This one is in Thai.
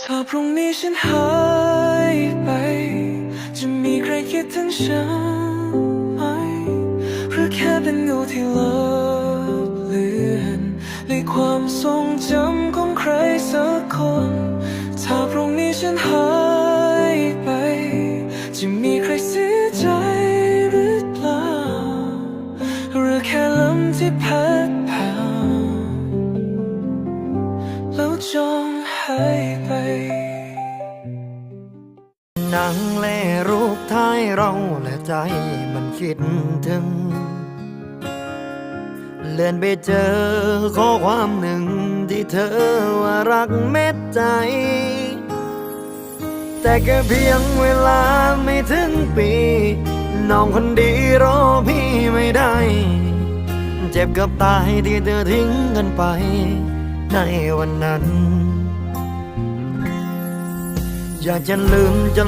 ถ้าพรุ่งนี้ฉันหายไปจะมีใครคิดถึงฉันไหมหรือแค่เป็นเงาที่ลบเลือนในความทรงจำของใครสักคนถ้าพรุ่งนี้ฉันหายไปจะมีใครเสียใจหรือเปล่าหรือแค่ลมที่พัดผ่านแล้วจงหายไปนั่งแลรูปท้ายเราและใจมันคิดถึงเลื่อนไปเจอข้อความหนึ่งที่เธอว่ารักเม็ดใจแต่แค่เพียงเวลาไม่ถึงปีน้องคนดีรอพี่ไม่ได้เจ็บกับตายที่เธอทิ้งกันไปในวันนั้นอยากจะลืมจะ